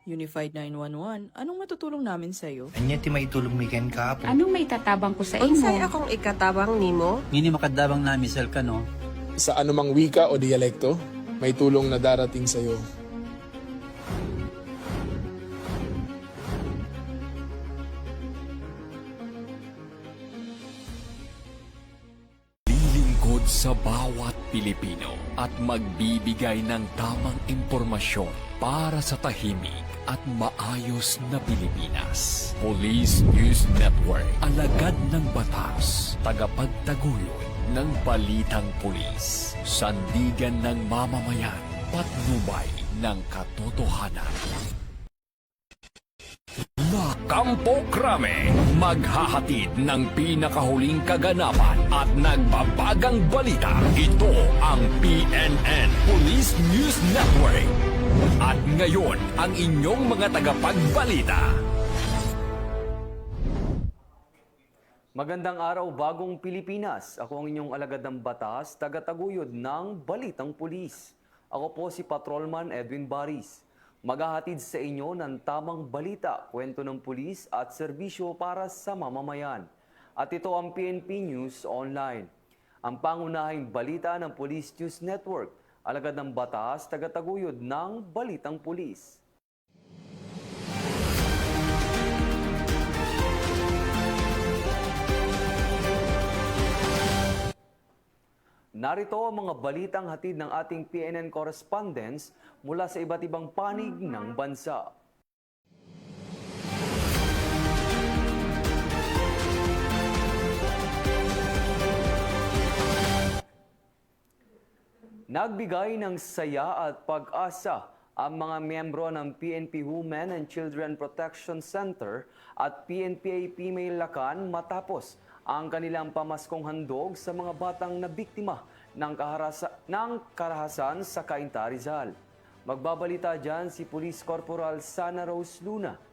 Unified 911, anong matutulong namin sa'yo? Anya ti maitulong miken ka po. Anong may tatabang ko sa Unsay imo? akong ikatabang nimo? Ngini makadabang na misal ka no. Sa anumang wika o dialekto, may tulong na darating sa iyo. Lilingkod sa bawat Pilipino at magbibigay ng tamang impormasyon para sa tahimik at maayos na Pilipinas. Police News Network, alagad ng batas, tagapagtaguyod ng balitang pulis, sandigan ng mamamayan, patnubay ng katotohanan. La Campo Crame, maghahatid ng pinakahuling kaganapan at nagbabagang balita. Ito ang PNN Police News Network. At ngayon, ang inyong mga tagapagbalita. Magandang araw, bagong Pilipinas. Ako ang inyong alagad ng batas, tagataguyod ng Balitang Pulis. Ako po si Patrolman Edwin Baris. Maghahatid sa inyo ng tamang balita, kwento ng pulis at serbisyo para sa mamamayan. At ito ang PNP News Online. Ang pangunahing balita ng Police News Network, alagad ng batas, tagataguyod ng Balitang Pulis. Narito ang mga balitang hatid ng ating PNN correspondents mula sa iba't ibang panig ng bansa. Nagbigay ng saya at pag-asa ang mga miyembro ng PNP Women and Children Protection Center at PNPA Female Lakan matapos ang kanilang pamaskong handog sa mga batang na biktima ng karahasan sa Cainta, Rizal. Magbabalita dyan si Police Corporal Sana Rose Luna.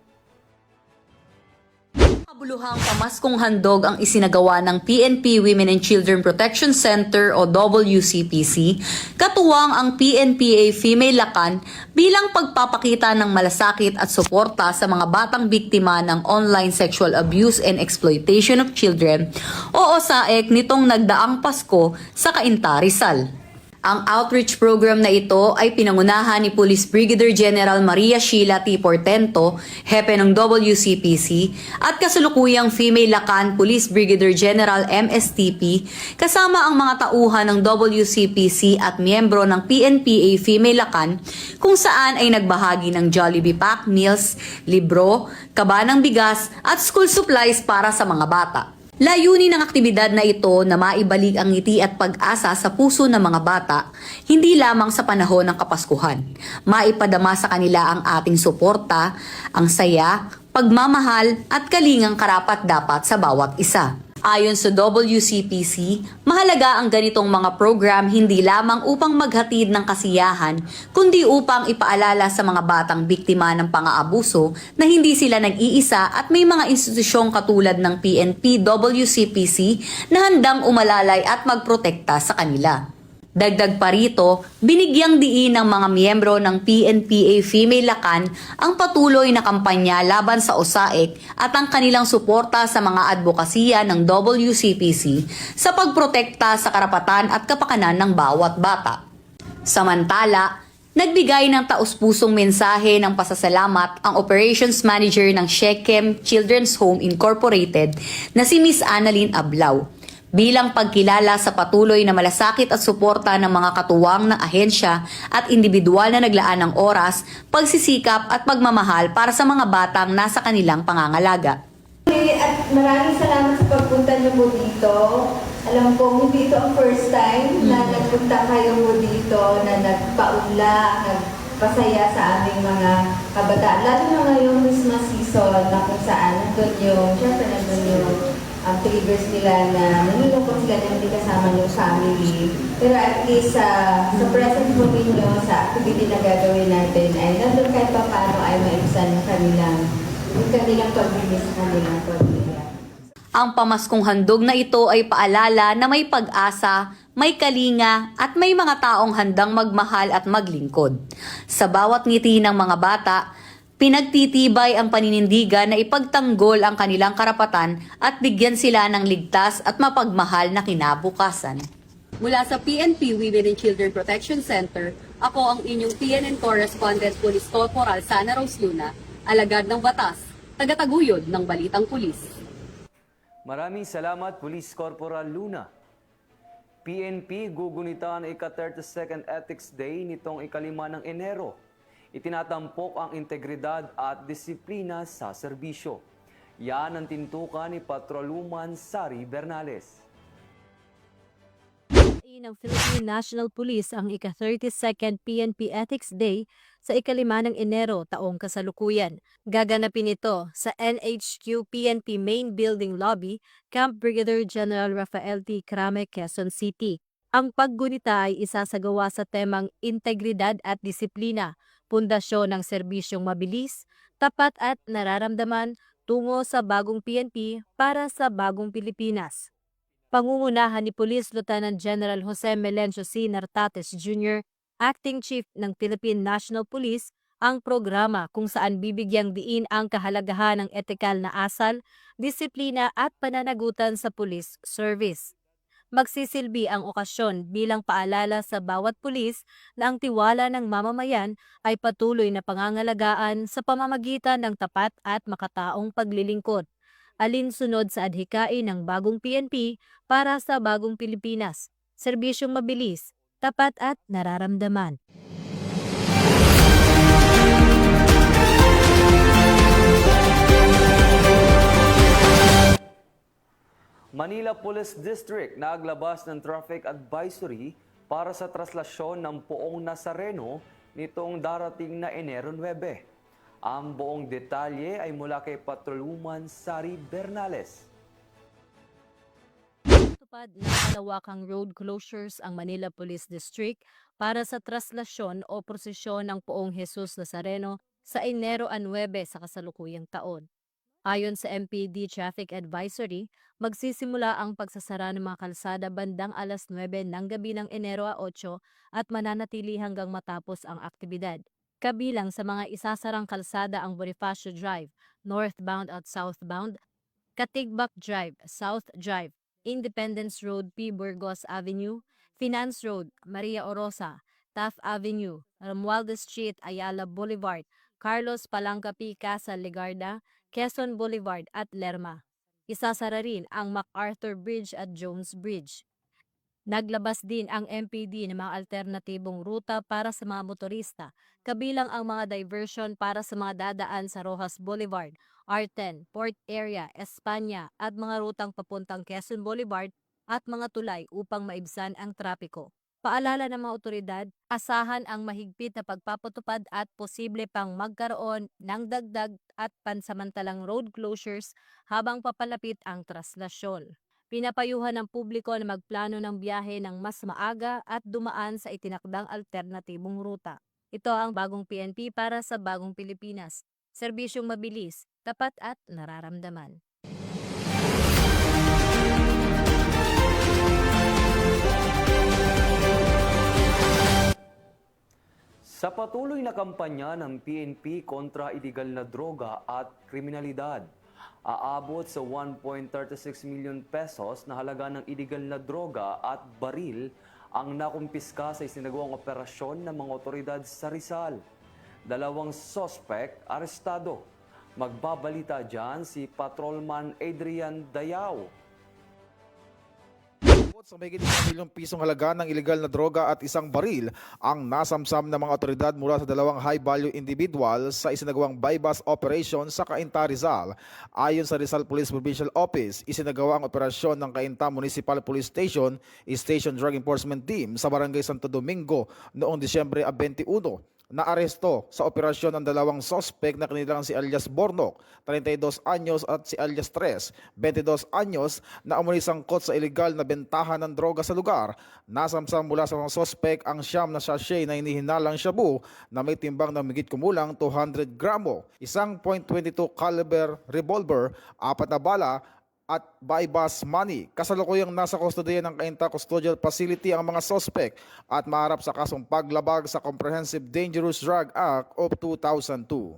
Kabuluhang pamaskong handog ang isinagawa ng PNP Women and Children Protection Center o WCPC, katuwang ang PNPA Female Lakan bilang pagpapakita ng malasakit at suporta sa mga batang biktima ng online sexual abuse and exploitation of children o OSAEC nitong nagdaang Pasko sa Cainta, Rizal. Ang outreach program na ito ay pinangunahan ni Police Brigadier General Maria Sheila T. Portento, hepe ng WCPC, at kasulukuyang Female Lakan Police Brigadier General MSTP, kasama ang mga tauhan ng WCPC at miyembro ng PNPA Female Lakan, kung saan ay nagbahagi ng Jollibee Pack Meals, libro, kaba ng bigas at school supplies para sa mga bata. Layunin ng aktibidad na ito na maibalik ang ngiti at pag-asa sa puso ng mga bata, hindi lamang sa panahon ng Kapaskuhan. Maipadama sa kanila ang ating suporta, ang saya, pagmamahal at kalingang karapat-dapat sa bawat isa. Ayon sa WCPC, mahalaga ang ganitong mga program hindi lamang upang maghatid ng kasiyahan, kundi upang ipaalala sa mga batang biktima ng pang-aabuso na hindi sila nag-iisa at may mga institusyong katulad ng PNP WCPC na handang umalalay at magprotekta sa kanila. Dagdag pa rito, binigyang diin ng mga miyembro ng PNPA Female Lakan ang patuloy na kampanya laban sa OSAEC at ang kanilang suporta sa mga advokasya ng WCPC sa pagprotekta sa karapatan at kapakanan ng bawat bata. Samantala, nagbigay ng taus-pusong mensahe ng pasasalamat ang Operations Manager ng Shechem Children's Home Incorporated na si Miss Annalyn Ablao, bilang pagkilala sa patuloy na malasakit at suporta ng mga katuwang ng ahensya at individual na naglaan ng oras, pagsisikap at pagmamahal para sa mga batang nasa kanilang pangangalaga. At maraming salamat sa pagpunta niyo po dito. Alam ko, hindi ito ang first time na nagpunta kayo po dito, na nagpaunla, nagpasaya sa aming mga kabataan. Lalo na ngayong Christmas season na kung saan nandun yung triggers nila na nanilungkot sila na hindi kasama yung family. Pero at least sa present po ninyo, sa activity na gagawin natin, ay nandun kahit pa paano ay maibsan yung kanilang pag-release sa kanilang pamilya. Ang pamaskong handog na ito ay paalala na may pag-asa, may kalinga at may mga taong handang magmahal at maglingkod. Sa bawat ngiti ng mga bata, Pinagtitibay ang paninindigan na ipagtanggol ang kanilang karapatan at bigyan sila ng ligtas at mapagmahal na kinabukasan. Mula sa PNP Women and Children Protection Center, ako ang inyong PNN Correspondent Police Corporal Sana Rose Luna, alagad ng batas, tagataguyod ng Balitang Pulis. Maraming salamat, Police Corporal Luna. PNP gugunita ang ika-32nd Ethics Day nitong ika-5 ng Enero. Itinatampok ang integridad at disiplina sa serbisyo. Yan ang tintukan ni Patrolwoman Sari Bernales. Ng Philippine National Police ang ika-32nd PNP Ethics Day sa ika-5 ng Enero taong kasalukuyan. Gaganapin ito sa NHQ PNP Main Building Lobby, Camp Brigadier General Rafael T. Crame, Quezon City. Ang paggunita ay isasagawa sa temang Integridad at Disiplina, pundasyon ng serbisyong mabilis, tapat at nararamdaman tungo sa bagong PNP para sa bagong Pilipinas. Pangungunahan ni Police Lieutenant General Jose Melencio C. Nartates Jr., Acting Chief ng Philippine National Police, ang programa kung saan bibigyang diin ang kahalagahan ng etikal na asal, disiplina at pananagutan sa police service. Magsisilbi ang okasyon bilang paalala sa bawat pulis na ang tiwala ng mamamayan ay patuloy na pangangalagaan sa pamamagitan ng tapat at makataong paglilingkod. Alinsunod sa adhikain ng bagong PNP para sa bagong Pilipinas, serbisyong mabilis, tapat at nararamdaman. Manila Police District naglabas ng traffic advisory para sa traslasyon ng Poong Nazareno nitong darating na Enero 9. Ang buong detalye ay mula kay Patrolwoman Sari Bernales. Tupad ng malawakang road closures ang Manila Police District para sa traslasyon o prosesyon ng Poong Jesus Nazareno sa Enero 9 sa kasalukuyang taon. Ayon sa MPD Traffic Advisory, magsisimula ang pagsasara ng mga kalsada bandang alas 9 ng gabi ng Enero 8 at mananatili hanggang matapos ang aktibidad. Kabilang sa mga isasarang kalsada ang Bonifacio Drive, northbound at southbound, Katigbak Drive, South Drive, Independence Road, P. Burgos Avenue, Finance Road, Maria Orosa, Taft Avenue, Romualdez Street, Ayala Boulevard, Carlos Palanca P. Casa Legarda, Quezon Boulevard at Lerma. Isasara rin ang MacArthur Bridge at Jones Bridge. Naglabas din ang MPD ng mga alternatibong ruta para sa mga motorista, kabilang ang mga diversion para sa mga dadaan sa Rojas Boulevard, R10, Port Area, Espanya at mga rutang papuntang Quezon Boulevard at mga tulay upang maibsan ang trapiko. Paalala ng mga otoridad, asahan ang mahigpit na pagpapatupad at posible pang magkaroon ng dagdag at pansamantalang road closures habang papalapit ang traslasyon. Pinapayuhan ng publiko na magplano ng biyahe ng mas maaga at dumaan sa itinakdang alternatibong ruta. Ito ang bagong PNP para sa bagong Pilipinas. Serbisyong mabilis, tapat at nararamdaman. Sa patuloy na kampanya ng PNP kontra iligal na droga at kriminalidad, aabot sa 1.36 million pesos na halaga ng iligal na droga at baril ang nakumpiska sa isinagawang operasyon ng mga otoridad sa Rizal. 2 sospek arestado. Magbabalita dyan si Patrolman Adrian Dayao. Sa may 1 milyong pisong halaga ng ilegal na droga at isang baril ang nasamsam ng mga otoridad mula sa 2 high-value individual sa isinagawang buy-bust operation sa Cainta, Rizal. Ayon sa Rizal Police Provincial Office, isinagawa ang operasyon ng Cainta Municipal Police Station, Station Drug Enforcement Team sa Barangay Santo Domingo noong Disyembre 21. Naaresto sa operasyon ang 2 sospek na kanilang si alias Bornok, 32 anyos at si alias Tres, 22 anyos na umano'y sangkot sa ilegal na bentahan ng droga sa lugar. Nasamsam mula sa mga sospek ang siyam na sachet na hinihinalang shabu na may timbang na higit kumulang 200 gramo, isang .22 caliber revolver, 4 na bala, at buy-bust money. Kasalukuyang nasa kustodiya ng Cainta Custodial Facility ang mga sospek at maharap sa kasong paglabag sa Comprehensive Dangerous Drug Act of 2002.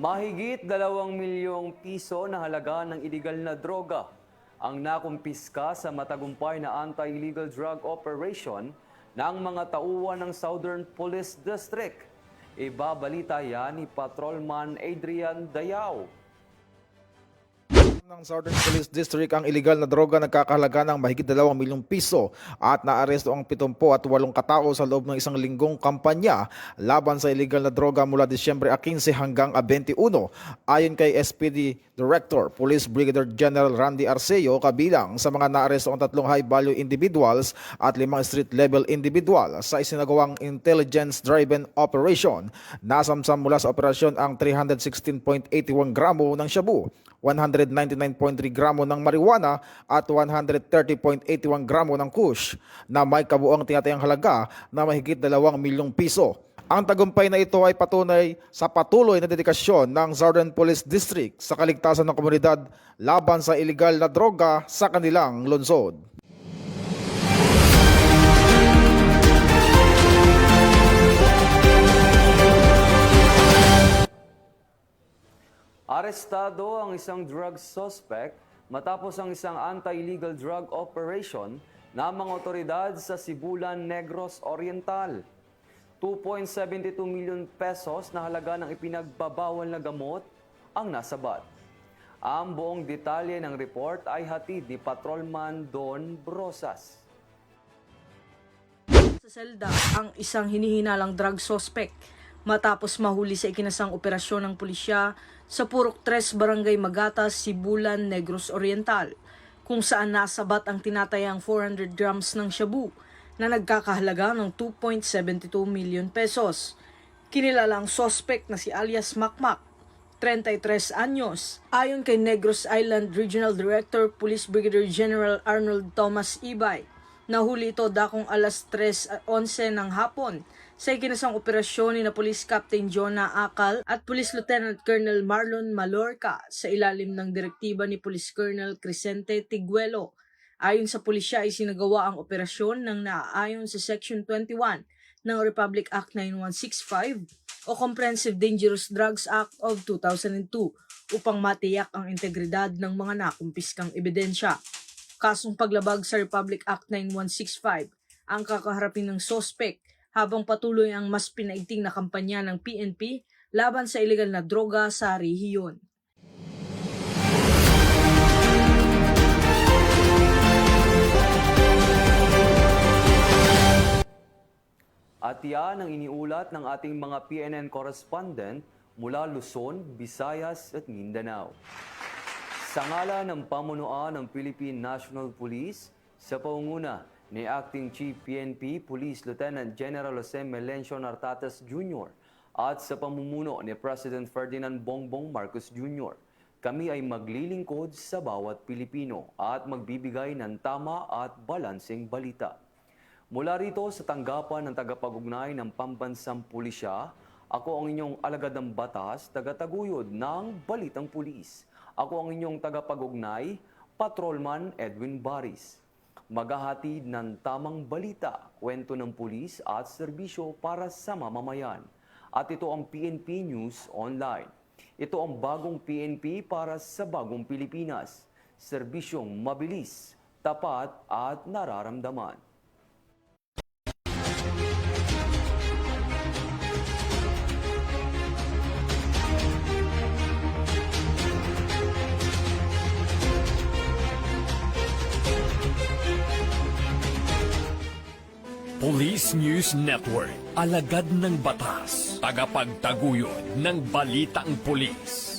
Mahigit 2 milyong piso na halaga ng iligal na droga ang nakumpiska sa matagumpay na anti-illegal drug operation ng mga tauhan ng Southern Police District. Ibabalita yan ni Patrolman Adrian Dayao. Ng Southern Police District ang iligal na droga nagkakahalaga ng mahigit 2 milyong piso at naaresto ang 78 katao sa loob ng isang linggong kampanya laban sa iligal na droga mula Disyembre 15 hanggang 21. Ayon kay SPD Director, Police Brigadier General Randy Arceo, kabilang sa mga naaresto ang 3 high-value individuals at 5 street-level individual sa isinagawang intelligence-driven operation. Nasamsam mula sa operasyon ang 316.81 gramo ng shabu, 199.3 gramo ng marijuana at 130.81 gramo ng kush na may kabuuang tinatayang halaga na mahigit 2 milyong piso. Ang tagumpay na ito ay patunay sa patuloy na dedikasyon ng Southern Police District sa kaligtasan ng komunidad laban sa iligal na droga sa kanilang lungsod. Arestado ang isang drug suspect matapos ang isang anti-illegal drug operation ng mga otoridad sa Sibulan, Negros Oriental. 2.72 milyon pesos na halaga ng ipinagbabawal na gamot ang nasabat. Ang buong detalye ng report ay hatid ni Patrolman Don Brosas. Sa selda ang isang hinihinalang drug suspect matapos mahuli sa ikinasang operasyon ng pulisya sa Purok 3 Barangay Magatas, Sibulan, Negros Oriental, kung saan nasabat ang tinatayang 400 grams ng shabu na nagkakahalaga ng 2.72 million pesos. Kinilala ang suspect na si alias Makmak, 33 anyos. Ayon kay Negros Island Regional Director Police Brigadier General Arnold Thomas Ibay, nahuli ito dakong alas 3:11 ng hapon sa ikinasang operasyon ni na Police Captain Jonah Akal at Police Lieutenant Colonel Marlon Malorca sa ilalim ng direktiba ni Police Colonel Crescente Tiguelo. Ayon sa pulisya, isinagawa ang operasyon ng naaayon sa Section 21 ng Republic Act 9165 o Comprehensive Dangerous Drugs Act of 2002 upang matiyak ang integridad ng mga nakumpiskang ebidensya. Kasong paglabag sa Republic Act 9165 ang kakaharapin ng suspect habang patuloy ang mas pinaigting na kampanya ng PNP laban sa iligal na droga sa rehiyon. At yan ang iniulat ng ating mga PNN correspondent mula Luzon, Visayas at Mindanao. Sa ngala ng pamunuan ng Philippine National Police, sa pangunguna ni Acting Chief PNP Police Lieutenant General Jose Melencio Nartates Jr. at sa pamumuno ni President Ferdinand Bongbong Marcos Jr., kami ay maglilingkod sa bawat Pilipino at magbibigay ng tama at balanseng balita. Mula rito sa tanggapan ng tagapag-ugnay ng Pambansang Pulisya, ako ang inyong alagad ng batas, tagataguyod ng Balitang Pulis. Ako ang inyong tagapag-ugnay, Patrolman Edwin Baris. Maghahatid ng tamang balita, kwento ng pulis at serbisyo para sa mamamayan. At ito ang PNP News Online. Ito ang bagong PNP para sa bagong Pilipinas. Serbisyong mabilis, tapat at nararamdaman. Police News Network, alagad ng batas, tagapagtaguyod ng balitang pulis.